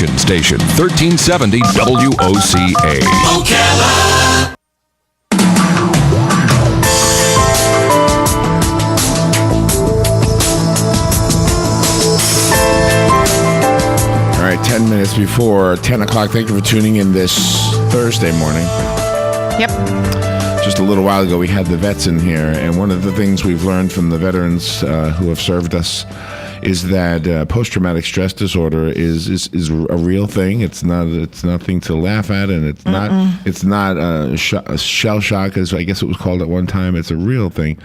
Action Station, 1370 WOCA. WOCA. All right, 10 minutes before 10 o'clock. Thank you for tuning in this Thursday morning. Yep. Just a little while ago, we had the vets in here, and one of the things we've learned from the veterans who have served us is that post-traumatic stress disorder is a real thing. It's nothing to laugh at, and it's not a shell shock, as I guess it was called at one time. It's a real thing.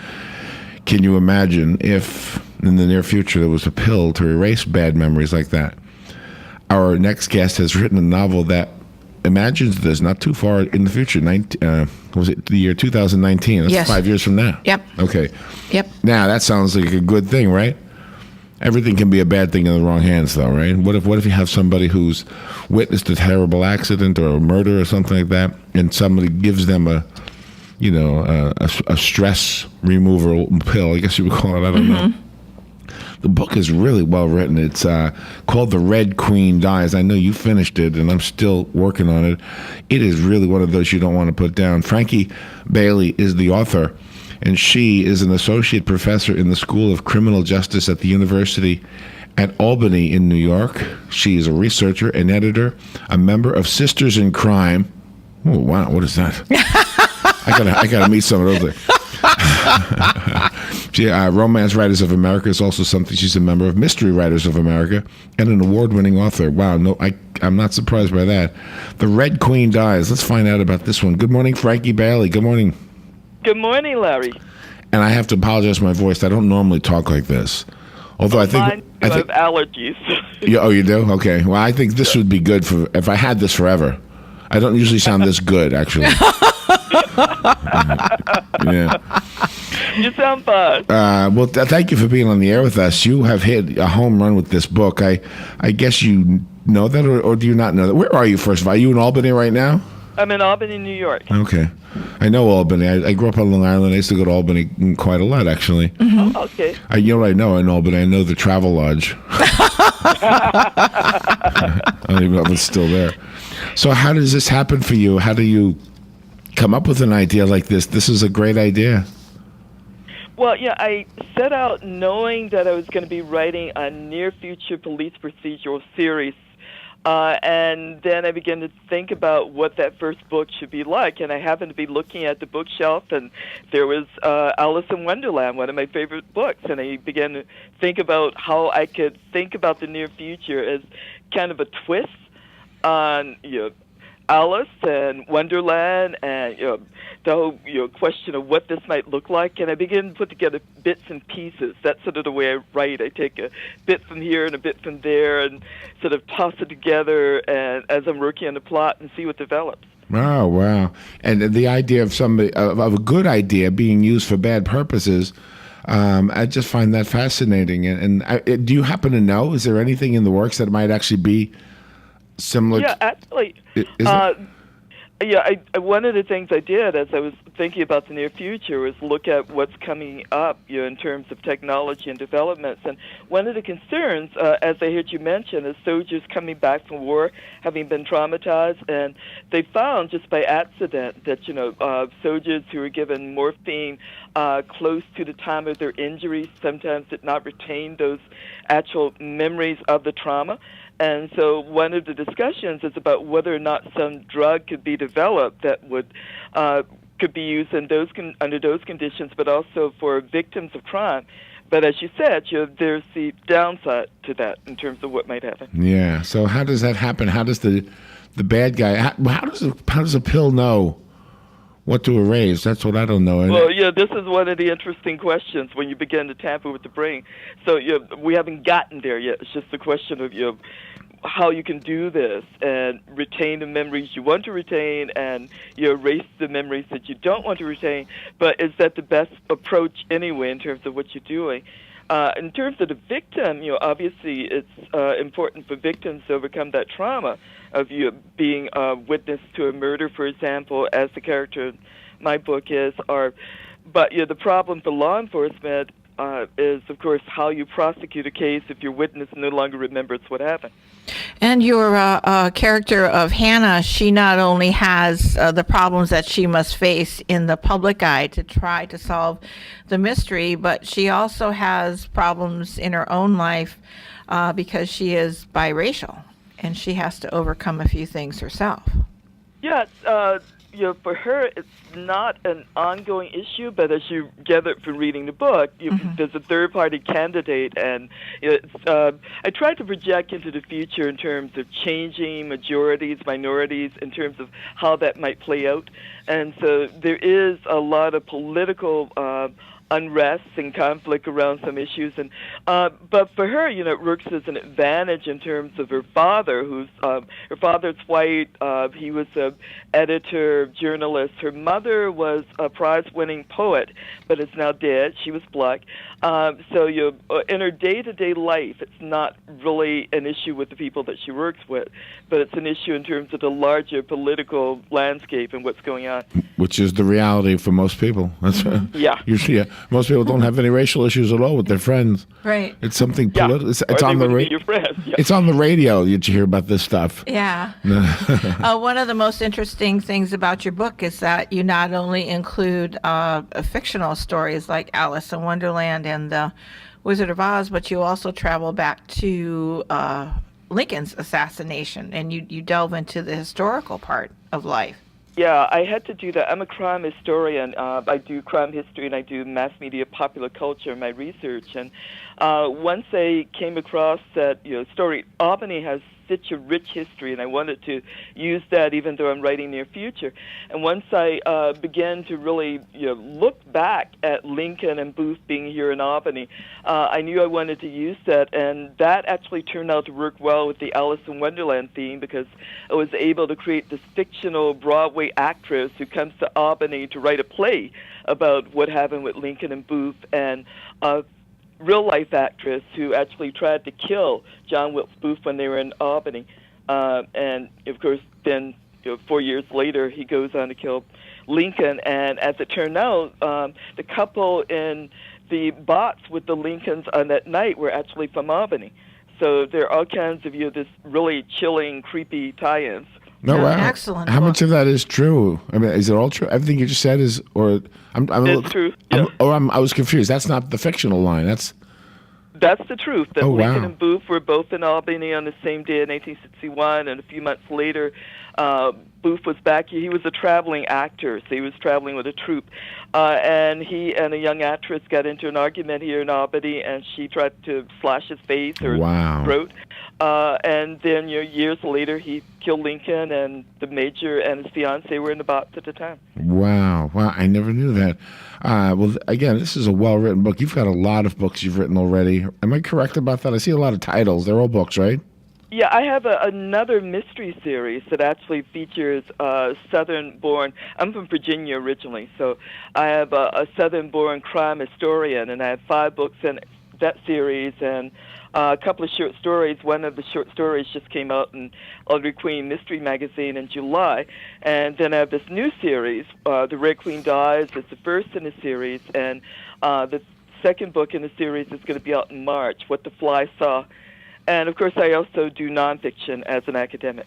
Can you imagine if in the near future there was a pill to erase bad memories like that? Our next guest has written a novel that imagines this not too far in the future. Was it the year 2019? That's Yes. 5 years from now. Yep. Okay. Yep. Now that sounds like a good thing, right? Everything can be a bad thing in the wrong hands, though, right? What if you have somebody who's witnessed a terrible accident or a murder or something like that, and somebody gives them a stress remover pill? I guess you would call it. I don't know. The book is really well written. It's called The Red Queen Dies. I know you finished it, and I'm still working on it. It is really one of those you don't want to put down. Frankie Bailey is the author, and she is an associate professor in the School of Criminal Justice at the University at Albany in New York. She is a researcher, an editor, a member of Sisters in Crime. Oh, wow, what is that? I gotta meet some of those. Romance Writers of America is also something. She's a member of Mystery Writers of America and an award-winning author. Wow, no, I'm not surprised by that. The Red Queen Dies. Let's find out about this one. Good morning, Frankie Bailey. Good morning. Good morning, Larry. And I have to apologize for my voice. I don't normally talk like this. Although I think I have allergies. You do? Okay. Well, I think this would be good for if I had this forever. I don't usually sound this good, actually. Yeah. You sound fun. Well, thank you for being on the air with us. You have hit a home run with this book. I guess you know that, or do you not know that? Where are you, first of all? Are you in Albany right now? I'm in Albany, New York. Okay. I know Albany. I grew up on Long Island. I used to go to Albany quite a lot, actually. Mm-hmm. Oh, okay. You know what I know in Albany? I know the Travel Lodge. I don't even know if it's still there. So how does this happen for you? How do you come up with an idea like this? This is a great idea. Well, yeah, I set out knowing that I was going to be writing a near-future police procedural series. And then I began to think about what that first book should be like. And I happened to be looking at the bookshelf, and there was Alice in Wonderland, one of my favorite books. And I began to think about how I could think about the near future as kind of a twist on, Alice and Wonderland, and the whole question of what this might look like. And I begin to put together bits and pieces. That's sort of the way I write. I take a bit from here and a bit from there, and sort of toss it together. And as I'm working on the plot, and see what develops. Oh, wow! And the idea of of a good idea being used for bad purposes. I just find that fascinating. And do you happen to know? Is there anything in the works that might actually be similar? Yeah, actually. One of the things I did as I was thinking about the near future was look at what's coming up, in terms of technology and developments. And one of the concerns, as I heard you mention, is soldiers coming back from war, having been traumatized, and they found just by accident that soldiers who were given morphine close to the time of their injuries sometimes did not retain those actual memories of the trauma. And so one of the discussions is about whether or not some drug could be developed that would could be used in under those conditions, but also for victims of crime. But as you said, there's the downside to that in terms of what might happen. Yeah. So how does that happen? How does the bad guy? How does a pill know what to erase? That's what I don't know. Well, yeah, this is one of the interesting questions when you begin to tamper with the brain. So we haven't gotten there yet. It's just a question of how you can do this and retain the memories you want to retain, and erase the memories that you don't want to retain. But is that the best approach anyway in terms of what you're doing? In terms of the victim, obviously it's important for victims to overcome that trauma of being witness to a murder, for example, as the character in my book is. But the problem for law enforcement is, of course, how you prosecute a case if your witness no longer remembers what happened. And your character of Hannah, she not only has the problems that she must face in the public eye to try to solve the mystery, but she also has problems in her own life because she is biracial, and she has to overcome a few things herself. Yeah, for her, it's not an ongoing issue, but as you gather from reading the book, there's a third-party candidate, and I tried to project into the future in terms of changing majorities, minorities, in terms of how that might play out. And so there is a lot of political unrest and conflict around some issues, and but for her, it works as an advantage in terms of her father, who's her father's white. He was a editor, journalist. Her mother was a prize-winning poet, but is now dead. She was black. So in her day-to-day life, it's not really an issue with the people that she works with, but it's an issue in terms of the larger political landscape and what's going on. Which is the reality for most people. That's Yeah. Usually, most people don't have any racial issues at all with their friends. Right. It's something Yeah. political. It's Or on they the wouldn't be your friends. Yeah. It's on the radio. You hear about this stuff. Yeah. One of the most interesting things about your book is that you not only include fictional stories like Alice in Wonderland and the Wizard of Oz, but you also travel back to Lincoln's assassination, and you delve into the historical part of life. Yeah, I had to do that. I'm a crime historian. I do crime history, and I do mass media popular culture in my research. And once I came across that story, Albany has such a rich history, and I wanted to use that even though I'm writing near future. And once I began to really look back at Lincoln and Booth being here in Albany, I knew I wanted to use that, and that actually turned out to work well with the Alice in Wonderland theme, because I was able to create this fictional Broadway actress who comes to Albany to write a play about what happened with Lincoln and Booth, and real-life actress who actually tried to kill John Wilkes Booth when they were in Albany. And, of course, then 4 years later, he goes on to kill Lincoln. And as it turned out, the couple in the box with the Lincolns on that night were actually from Albany. So there are all kinds of this really chilling, creepy tie-ins. No, wow. Excellent. How much of that is true? I mean, is it all true? Everything you just said is, or It's true. Yeah. I was confused. That's not the fictional line. That's the truth. That Oh, Lincoln wow. and Booth were both in Albany on the same day in 1861, and a few months later, Booth was back. He was a traveling actor, so he was traveling with a troupe, and he and a young actress got into an argument here in Albany, and she tried to slash his face or Wow. his throat. And then years later, he killed Lincoln, and the major and his fiancée were in the box at the time. Wow. I never knew that. Well, again, this is a well-written book. You've got a lot of books you've written already. Am I correct about that? I see a lot of titles. They're all books, right? Yeah, I have another mystery series that actually features Southern-born. I'm from Virginia originally, so I have a Southern-born crime historian, and I have 5 books in that series and a couple of short stories. One of the short stories just came out in Elder Queen Mystery Magazine in July, and then I have this new series, The Red Queen Dies. It's the first in the series, and the second book in the series is going to be out in March, What the Fly Saw. And, of course, I also do nonfiction as an academic.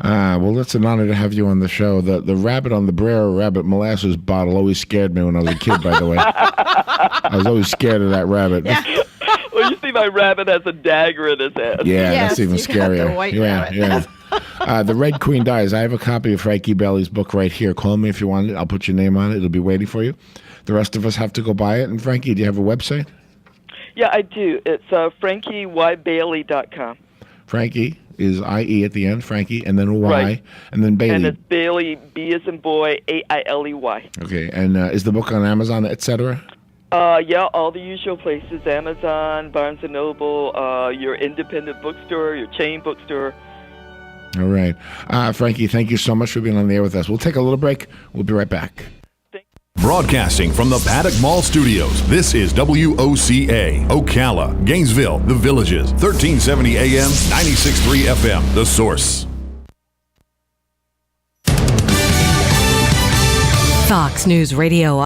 Well, it's an honor to have you on the show. The rabbit on the Brera rabbit molasses bottle always scared me when I was a kid, by the way. I was always scared of that rabbit. Yeah. Well, you see my rabbit has a dagger in his head. Yeah, Yes, that's even you got scarier. the white yeah, rabbit. yeah. The Red Queen Dies. I have a copy of Frankie Bailey's book right here. Call me if you want it. I'll put your name on it. It'll be waiting for you. The rest of us have to go buy it. And Frankie, do you have a website? Yeah, I do. It's FrankieYBailey.com. Frankie is I-E at the end, Frankie, and then a Y, Right. and then Bailey. And it's Bailey, B as in boy, A-I-L-E-Y. Okay, and is the book on Amazon, etc.? Yeah, all the usual places, Amazon, Barnes & Noble, your independent bookstore, your chain bookstore. All right. Frankie, thank you so much for being on the air with us. We'll take a little break. We'll be right back. Broadcasting from the Paddock Mall Studios, this is WOCA, Ocala, Gainesville, The Villages, 1370 AM, 96.3 FM, The Source. Fox News Radio.